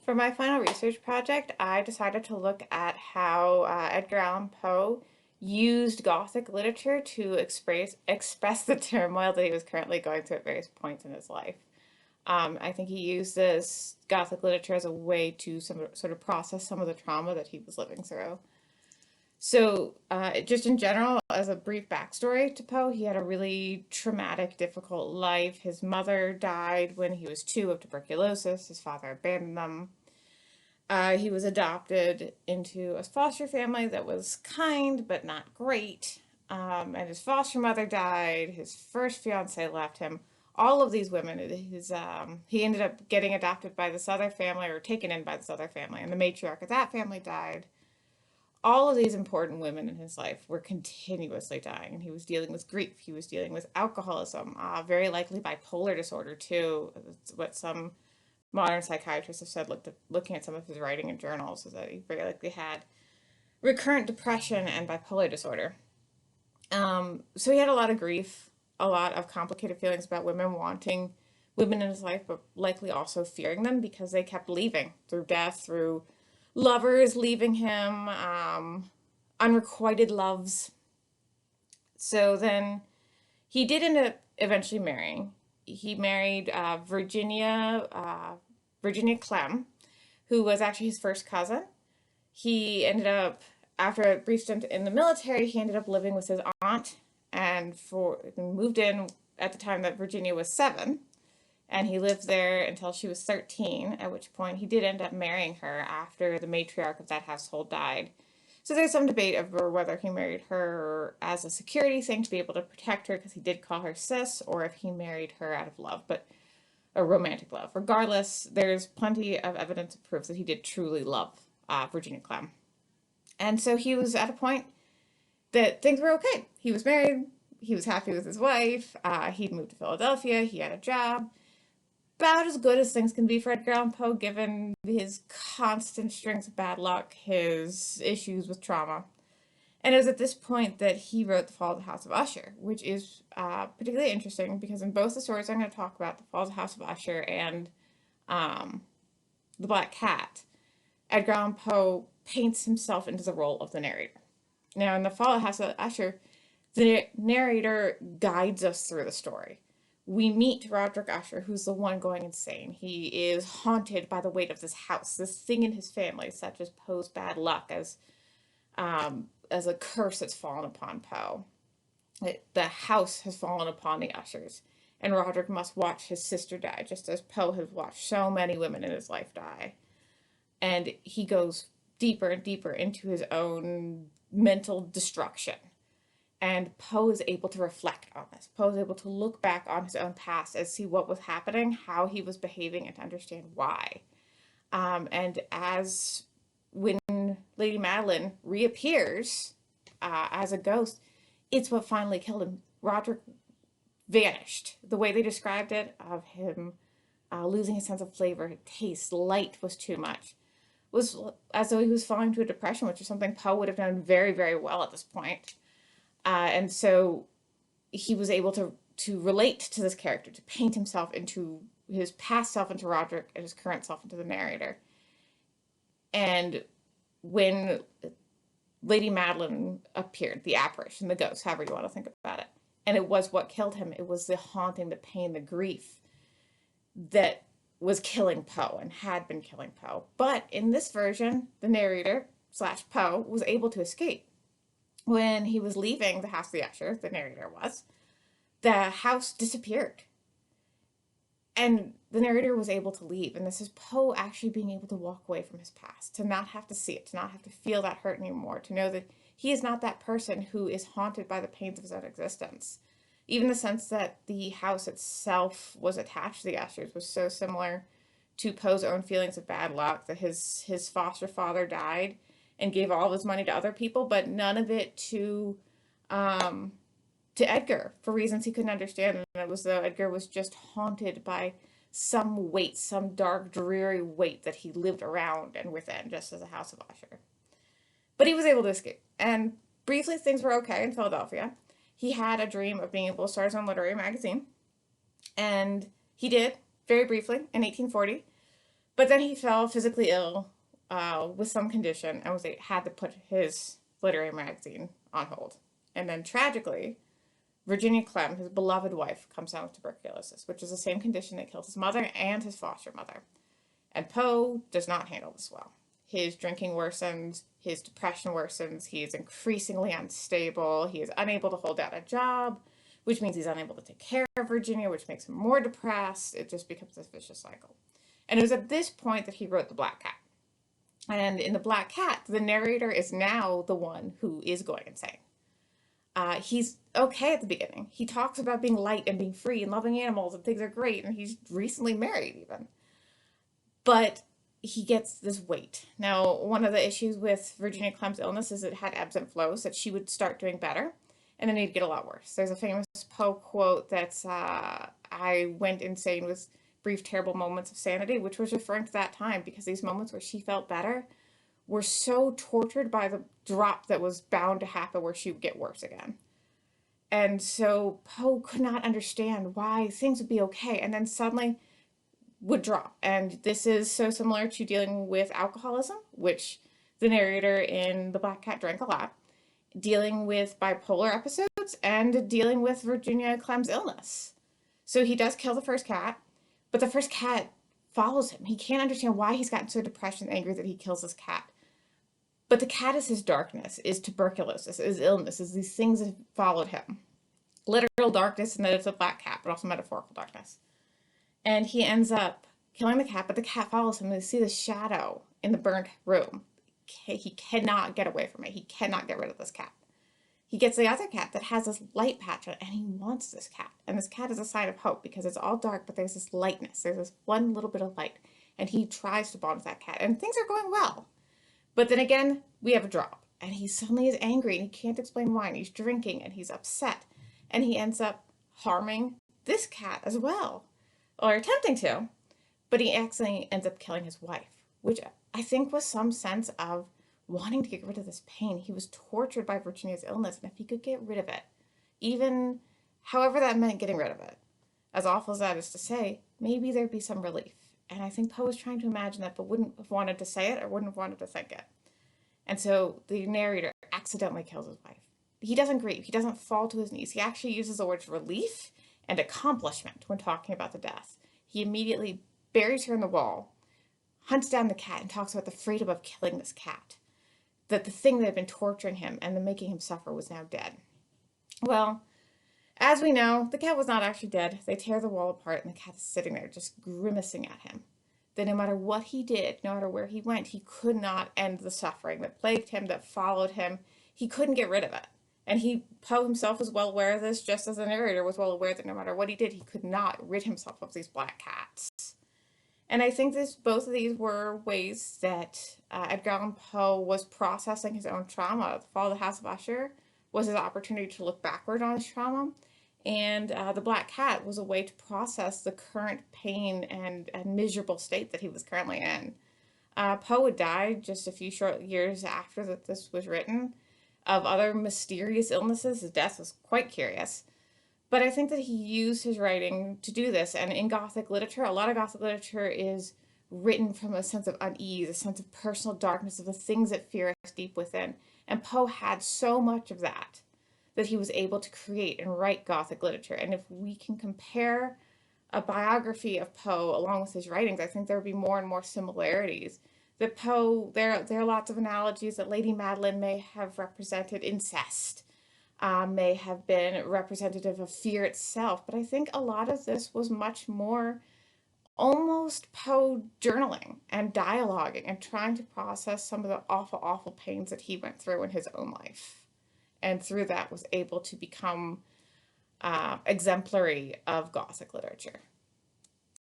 For my final research project, I decided to look at how Edgar Allan Poe used Gothic literature to express the turmoil that he was currently going through at various points in his life. I think he used this Gothic literature as a way to sort of process some of the trauma that he was living through. So, just in general, as a brief backstory to Poe, he had a really traumatic, difficult life. His mother died when he was 2 of tuberculosis. His father abandoned them. He was adopted into a foster family that was kind but not great. And his foster mother died. His first fiance left him. All of these women, he ended up getting adopted by this other family or taken in by this other family, and the matriarch of that family died. All of these important women in his life were continuously dying, and he was dealing with grief. He was dealing with alcoholism, very likely bipolar disorder too. It's what some modern psychiatrists have said, looking at some of his writing and journals, is that he very likely had recurrent depression and bipolar disorder. So he had a lot of grief, a lot of complicated feelings about women wanting women in his life, but likely also fearing them because they kept leaving through death, through lovers leaving him, unrequited loves. So then he did end up eventually marrying. He married Virginia Clem, who was actually his first cousin. He ended up, after a brief stint in the military, he ended up living with his aunt and moved in at the time that Virginia was 7. And he lived there until she was 13, at which point he did end up marrying her after the matriarch of that household died. So there's some debate over whether he married her as a security thing to be able to protect her because he did call her sis, or if he married her out of love, but a romantic love. Regardless, there's plenty of evidence and proof that he did truly love Virginia Clem. And so he was at a point that things were okay. He was married, he was happy with his wife, he'd moved to Philadelphia, he had a job. About as good as things can be for Edgar Allan Poe, given his constant strings of bad luck, his issues with trauma. And it was at this point that he wrote The Fall of the House of Usher, which is particularly interesting because in both the stories I'm going to talk about, The Fall of the House of Usher and The Black Cat, Edgar Allan Poe paints himself into the role of the narrator. Now, in The Fall of the House of Usher, the narrator guides us through the story. We meet Roderick Usher, who's the one going insane. He is haunted by the weight of this house, this thing in his family, such as Poe's bad luck, as a curse that's fallen upon Poe. The house has fallen upon the Ushers, and Roderick must watch his sister die, just as Poe has watched so many women in his life die. And he goes deeper and deeper into his own mental destruction. And Poe is able to reflect on this. Poe is able to look back on his own past and see what was happening, how he was behaving, and to understand why. And as when Lady Madeline reappears as a ghost, it's what finally killed him. Roderick vanished. The way they described it, of him losing his sense of flavor, taste, light was too much, was as though he was falling into a depression, which is something Poe would have done very, very well at this point. And so he was able to relate to this character, to paint himself into his past self into Roderick and his current self into the narrator. And when Lady Madeline appeared, the apparition, the ghost, however you want to think about it, and it was what killed him. It was the haunting, the pain, the grief that was killing Poe and had been killing Poe. But in this version, the narrator / Poe was able to escape. When he was leaving the House of the Usher, the narrator was, the house disappeared. And the narrator was able to leave. And this is Poe actually being able to walk away from his past, to not have to see it, to not have to feel that hurt anymore, to know that he is not that person who is haunted by the pains of his own existence. Even the sense that the house itself was attached to the Ushers was so similar to Poe's own feelings of bad luck, that his foster father died and gave all of his money to other people, but none of it to Edgar for reasons he couldn't understand. And it was though Edgar was just haunted by some weight, some dark, dreary weight that he lived around and within, just as a House of Usher. But he was able to escape. And briefly, things were okay in Philadelphia. He had a dream of being able to start his own literary magazine. And he did, very briefly, in 1840. But then he fell physically ill with some condition and had to put his literary magazine on hold. And then tragically, Virginia Clem, his beloved wife, comes down with tuberculosis, which is the same condition that killed his mother and his foster mother. And Poe does not handle this well. His drinking worsens, his depression worsens, he is increasingly unstable, he is unable to hold down a job, which means he's unable to take care of Virginia, which makes him more depressed. It just becomes this vicious cycle. And it was at this point that he wrote The Black Cat. And in The Black Cat, the narrator is now the one who is going insane. He's okay at the beginning. He talks about being light and being free and loving animals and things are great, and he's recently married even. But he gets this weight. Now, one of the issues with Virginia Clem's illness is it had ebbs and flows, that she would start doing better, and then it'd get a lot worse. There's a famous Poe quote that's, I went insane with brief, terrible moments of sanity, which was referring to that time, because these moments where she felt better were so tortured by the drop that was bound to happen where she would get worse again. And so Poe could not understand why things would be okay and then suddenly would drop. And this is so similar to dealing with alcoholism, which the narrator in The Black Cat drank a lot, dealing with bipolar episodes, and dealing with Virginia Clem's illness. So he does kill the first cat, but the first cat follows him. He can't understand why he's gotten so depressed and angry that he kills this cat. But the cat is his darkness, is tuberculosis, is illness, is these things that followed him. Literal darkness, and that it's a black cat, but also metaphorical darkness. And he ends up killing the cat, but the cat follows him, and they see the shadow in the burnt room. He cannot get away from it. He cannot get rid of this cat. He gets the other cat that has this light patch on it, and he wants this cat. And this cat is a sign of hope, because it's all dark, but there's this lightness. There's this one little bit of light. And he tries to bond with that cat, and things are going well. But then again, we have a drop, and he suddenly is angry, and he can't explain why, and he's drinking, and he's upset, and he ends up harming this cat as well, or attempting to, but he accidentally ends up killing his wife, which I think was some sense of wanting to get rid of this pain. He was tortured by Virginia's illness, and if he could get rid of it, even however that meant getting rid of it, as awful as that is to say, maybe there'd be some relief. And I think Poe was trying to imagine that, but wouldn't have wanted to say it or wouldn't have wanted to think it. And so the narrator accidentally kills his wife. He doesn't grieve. He doesn't fall to his knees. He actually uses the words relief and accomplishment when talking about the death. He immediately buries her in the wall, hunts down the cat, and talks about the freedom of killing this cat. That the thing that had been torturing him and making him suffer was now dead. Well, as we know, the cat was not actually dead. They tear the wall apart, and the cat is sitting there just grimacing at him. That no matter what he did, no matter where he went, he could not end the suffering that plagued him, that followed him. He couldn't get rid of it. And Poe himself was well aware of this, just as the narrator was well aware that no matter what he did, he could not rid himself of these black cats. And I think both of these were ways that Edgar Allan Poe was processing his own trauma. The Fall of the House of Usher was his opportunity to look backward on his trauma. And The Black Cat was a way to process the current pain and miserable state that he was currently in. Poe had died just a few short years after this was written of other mysterious illnesses. His death was quite curious. But I think that he used his writing to do this. And in Gothic literature, a lot of Gothic literature is written from a sense of unease, a sense of personal darkness, of the things that fear us deep within. And Poe had so much of that he was able to create and write Gothic literature. And if we can compare a biography of Poe along with his writings, I think there would be more and more similarities. That Poe, there are lots of analogies that Lady Madeline may have represented incest, may have been representative of fear itself. But I think a lot of this was much more almost Poe journaling and dialoguing and trying to process some of the awful, awful pains that he went through in his own life. And through that was able to become exemplary of Gothic literature.